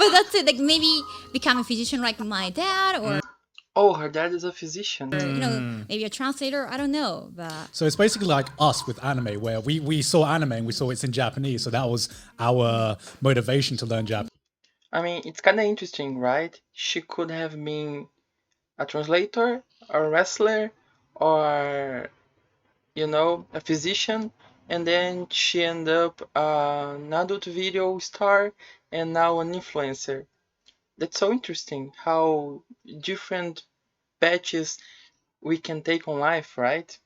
So that's it. Like maybe become a physician like my dad, or Oh, her dad is a physician. maybe a translator. I don't know, but So it's basically like us with anime, where we saw anime and we saw it's in Japanese, so that was our motivation to learn Japanese. I mean, it's kind of interesting, right? She could have been a translator, a wrestler, or a physician, and then she ended up an adult video star and now an influencer. That's so interesting how different patches we can take on life, right?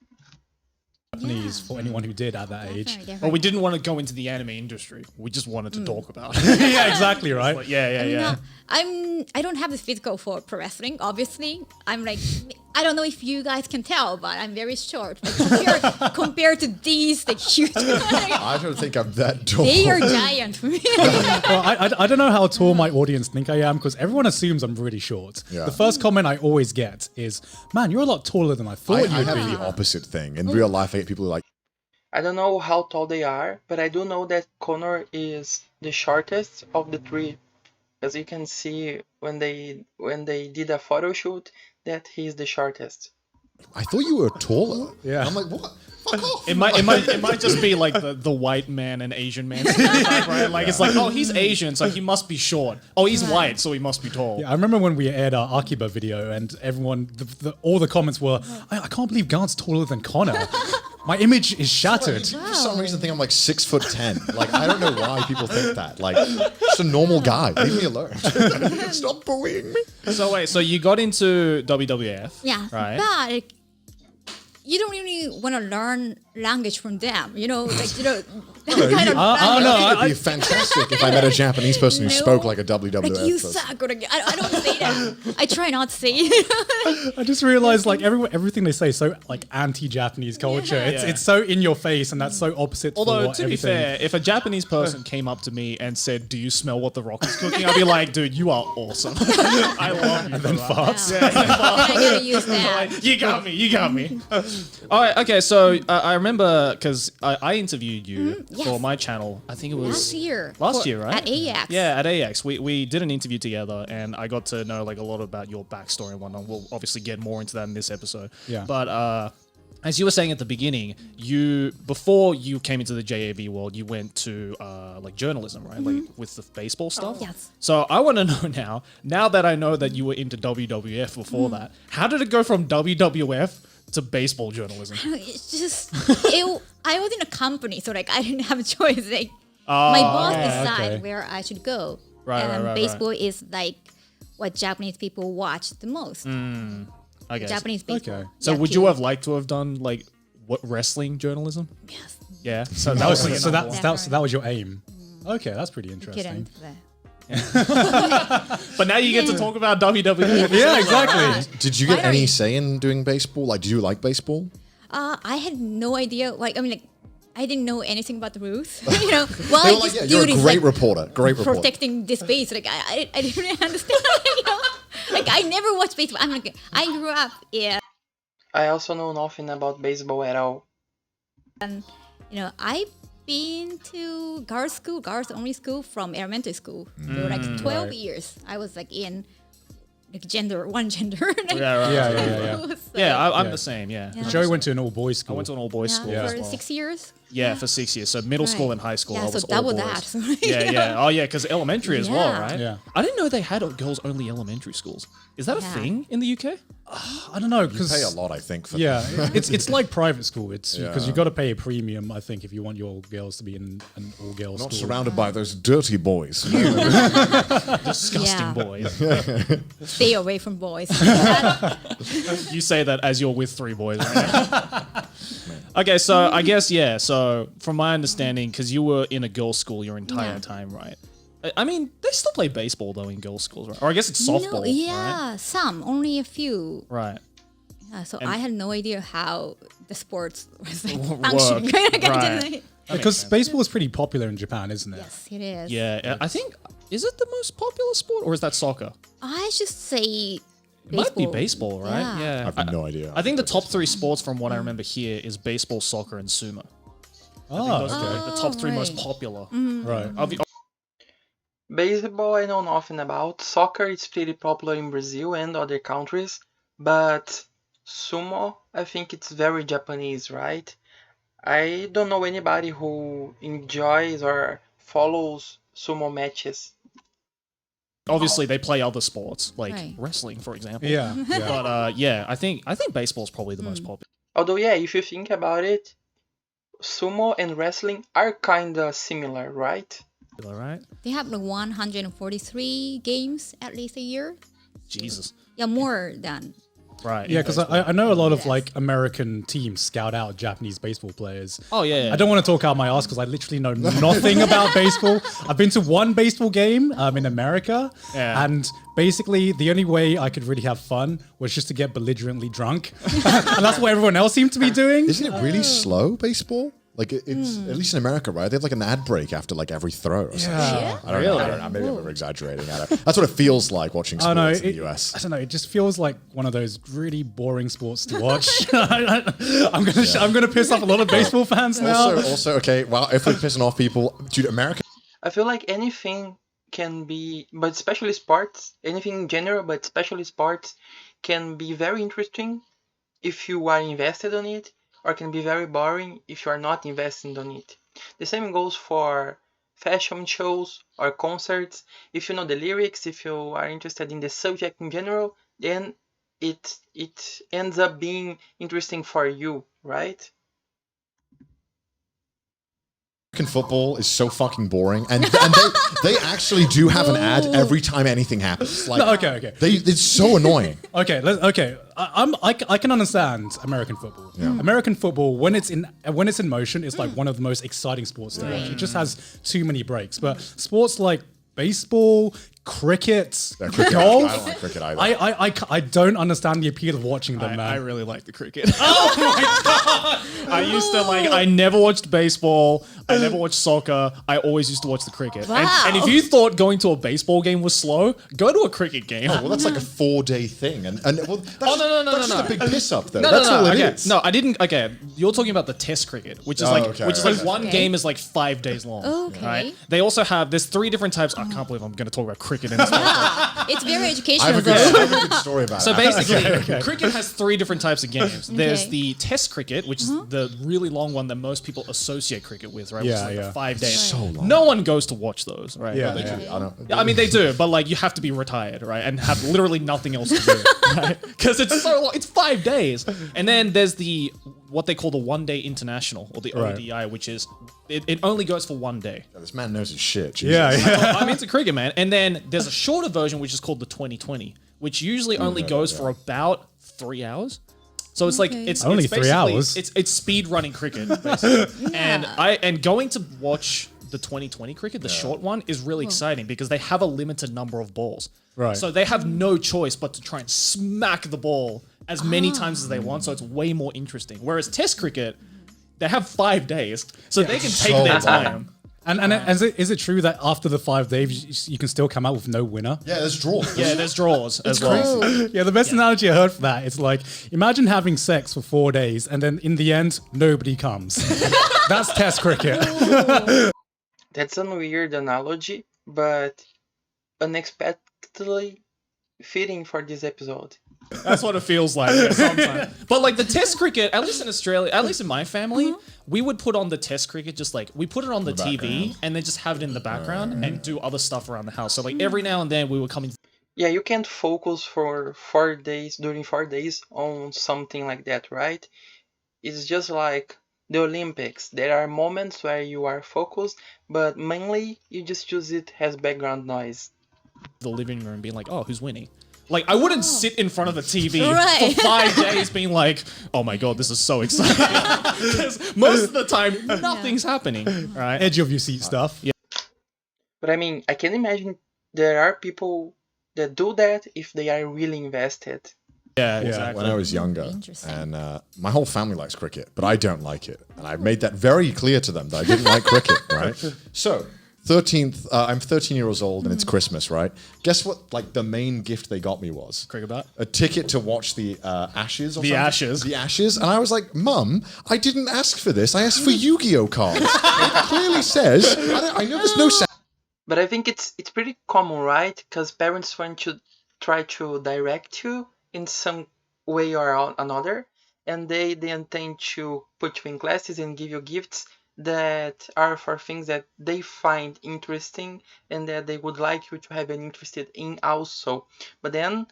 Japanese for anyone who did at that age. Well, we didn't want to go into the anime industry. We just wanted to talk about it. Yeah, exactly, right? Like, yeah. I don't have the physical for pro wrestling. Obviously, I'm like, I don't know if you guys can tell, but I'm very short. Like, compared to these, like huge. I don't think I'm that tall. They are giant for me. Well, I don't know how tall my audience think I am, because everyone assumes I'm really short. Yeah. The first comment I always get is, man, you're a lot taller than I thought I you'd have be. the opposite thing. In real life, I get people who are like, I don't know how tall they are, but I do know that Connor is the shortest of the three. As you can see when they did a photo shoot, that he's the shortest. I thought you were taller. Yeah. I'm like, what? Fuck off. It might just be like the white man and Asian man stereotype, right? Like it's like, oh, he's Asian, so he must be short. Oh, he's white, so he must be tall. Yeah, I remember when we aired our Akiba video and everyone, all the comments were, I can't believe Garnt's taller than Connor. My image is shattered. You for some reason think I'm like 6'10". Like, I don't know why people think that. Like, just a normal guy. Leave me alone. Stop bullying me. So wait, so you got into WWF, Yeah, right? but like, you don't really want to learn language from them, that kind of language. It'd be fantastic if I met a Japanese person who spoke like a WWF Like you person. suck, or like, I don't say that. I try not to say it. I just realized like everything they say is so like anti-Japanese culture. Yeah. It's so in your face and that's so opposite. Although, for to be everything. fair, if a Japanese person came up to me and said, "Do you smell what the Rock is cooking?" I'd be like, "Dude, you are awesome. I love you." And then farts. Then I gotta use that. You got me. You got me. All right. Okay. So I remember because I interviewed you Yes. for my channel. I think it was Last year. Last year, right? At AX. Yeah, at AX. We did an interview together, and I got to know like a lot about your backstory and whatnot. We'll obviously get more into that in this episode. Yeah. But as you were saying at the beginning, before you came into the JAB world, you went to like journalism, right? Like with the baseball stuff. Yes. So I want to know now that I know that you were into WWF before that, how did it go from WWF to baseball journalism? It's just, I was in a company, so like I didn't have a choice. Like my boss decided okay. where I should go. Right, and right. baseball is like what Japanese people watch the most. I guess. Japanese people. Okay. So Yeah, would you kids. have liked to have done like what wrestling journalism? Yes. Yeah. So that was So like that was your aim. Okay, that's pretty interesting. Get into that. But now you get to talk about WWE. Yeah, exactly. Did you get Finally. any say in doing baseball? Like, do you like baseball? I had no idea. Like, I mean, like, I didn't know anything about the rules. Well, They I were like, just yeah, do you're a this, great like, reporter. Great reporter. protecting this base. Like, I didn't really understand. Like, I never watched baseball. I'm like, I grew up in. I also know nothing about baseball at all. I've been to girls' school, girls' only school from elementary school. For like 12 years. I was like in like one gender. Like, Yeah, right. Yeah. so, Yeah, I'm Yeah. the same. Yeah. Yeah. Joey went to an all-boys I school. went to an all boys school as for well. 6 years. Yeah, for 6 years. So middle school Right. and high school, Yeah, I so was double all that. boys. So, Yeah. Oh, yeah, because elementary as well, Yeah. right? Yeah. I didn't know they had girls only elementary schools. Is that a Yeah. thing in the UK? I don't know You because pay a lot, I think, for yeah, it's like private school. It's because Yeah. you got to pay a premium. I think if you want your girls to be in an all-girls Not school. surrounded by those dirty boys. Disgusting Yeah. boys. Stay away from boys. You say that as you're with 3 boys right now. Okay, so I guess, yeah. So from my understanding, because you were in a girls' school your entire Yeah. time, right? I mean, they still play baseball, though, in girls' schools, right? Or I guess it's softball, No, yeah, some, only a few. right? So And- I had no idea how the sports was like Work. functioning. Like, I Right. didn't- Because baseball is pretty popular in Japan, isn't it? Yes, it is. Yeah, I think, is it the most popular sport, or is that soccer? I should say It might be baseball, right? Yeah. I have no idea. I think the top 3 sports from what I remember here is baseball, soccer, and sumo. Oh, Those are okay. like the top 3 most right. popular. Right. Baseball, I know nothing about. Soccer is pretty popular in Brazil and other countries, but sumo, I think it's very Japanese, right? I don't know anybody who enjoys or follows sumo matches. Obviously, they play other sports like Right. wrestling, for example. Yeah. Yeah. But yeah, I think baseball is probably the most popular. Although, yeah, if you think about it, sumo and wrestling are kinda similar, right? Right? They have like 143 games at least a year. Jesus. Yeah, more than. Right. Yeah, because I know a lot of Yes. like American teams scout out Japanese baseball players. Oh yeah. I don't want to talk out my ass because I literally know nothing about baseball. I've been to one baseball game in America, Yeah. and basically the only way I could really have fun was just to get belligerently drunk, and that's what everyone else seemed to be doing. Isn't it really slow, baseball? Like it's at least in America, right? They have like an ad break after like every throw. Or something. Yeah. I don't know. I don't know. Maybe I'm over exaggerating. That's what it feels like watching I know. sports in the US. I don't know. It just feels like one of those really boring sports to watch. I'm gonna piss off a lot of baseball fans now. Also, okay. Well, if we're pissing off people, dude, America. I feel like anything can be, but especially sports, anything in general, but especially sports, can be very interesting if you are invested on it, or can be very boring if you are not invested on it. The same goes for fashion shows or concerts. If you know the lyrics, if you are interested in the subject in general, then it ends up being interesting for you, right? American football is so fucking boring, and they actually do have an ad every time anything happens. Like, No, okay. it's so annoying. Okay. I can understand American football. American football, when it's in motion, is like one of the most exciting sports to watch. It just has too many breaks. But sports like baseball, cricket, Yeah, cricket, golf, I don't like cricket either. I don't understand the appeal of watching them, I man. really like the cricket. Oh my god! I used to like. I never watched baseball. I never watched soccer. I always used to watch the cricket. Wow. And if you thought going to a baseball game was slow, go to a cricket game. Well, that's like a 4-day thing, and well, that's no, that's just no. a big piss up, though. No, That's all it okay. is. No, I didn't. Okay, you're talking about the Test cricket, which is okay. one Okay. game is like 5 days long. Okay. Right? They also have. There's 3 different types. I can't believe I'm going to talk about cricket in this podcast. It's very I educational. have a good story about So it. basically, cricket has 3 different types of games. There's Okay. the Test cricket, which is the really long one that most people associate cricket with, right? Which is Yeah, like yeah. the 5 days. So long. No one goes to watch those, right? Yeah, They yeah. do. I don't. Yeah, I mean, they do, but like you have to be retired, right, and have literally nothing else to do, right? Because it's so long. It's 5 days, and then there's the what they call the 1 day international or the Right. ODI, which is it only goes for 1 day. This man knows his shit. Jesus. Yeah. I'm into cricket, man. And then there's a shorter version which is called the 2020, which usually only goes for about 3 hours. So it's like Okay. it's Only it's 3 basically- hours? It's speed running cricket, basically. And going to watch the 2020 cricket, the short one, is really exciting because they have a limited number of balls. Right. So they have no choice but to try and smack the ball as many times as they want. So it's way more interesting. Whereas Test cricket, they have 5 days, so they can take So their long. time. And is it true that after the 5 days you can still come out with no winner? Yeah, there's draws. Yeah, there's draws as well. Yeah, the best analogy I heard for that is like, imagine having sex for 4 days and then in the end, nobody comes. That's Test cricket. That's a weird analogy, but unexpectedly fitting for this episode. That's what it feels like sometimes. But like the Test cricket, at least in Australia, at least in my family, we would put on the Test cricket just like we put it on the TV background. and then just have it in the background and do other stuff around the house. So like every now and then we were coming. Yeah, you can't focus for 4 days, during 4 days on something like that, right? It's just like the Olympics. There are moments where you are focused, but mainly you just use it as background noise. The living room being like, oh, who's winning? Like, I wouldn't sit in front of the TV Right. for 5 days being like, oh my God, this is so exciting. Because most of the time, nothing's happening, right? Edge of your seat stuff. But I mean, I can imagine there are people that do that if they are really invested. Yeah, exactly. When I was younger, Interesting. and my whole family likes cricket, but I don't like it, and I made that very clear to them that I didn't like cricket. Right. So, 13th, I'm 13 years old, and it's Christmas. Right. Guess what? Like the main gift they got me was Cricket bat? a ticket to watch the Ashes. Or The something. Ashes. The Ashes, and I was like, "Mum, I didn't ask for this. I asked for Yu-Gi-Oh cards. It clearly says I know there's no." But I think it's pretty common, right? Because parents want to try to direct you in some way or another, and they intend to put you in classes and give you gifts that are for things that they find interesting and that they would like you to have been interested in also. But then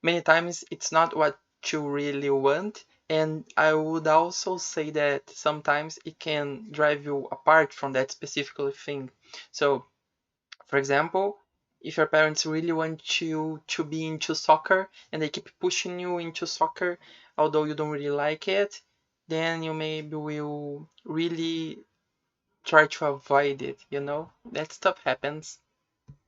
many times it's not what you really want. And I would also say that sometimes it can drive you apart from that specific thing. So for example, if your parents really want you to be into soccer and they keep pushing you into soccer, although you don't really like it, then you maybe will really try to avoid it, you know? That stuff happens.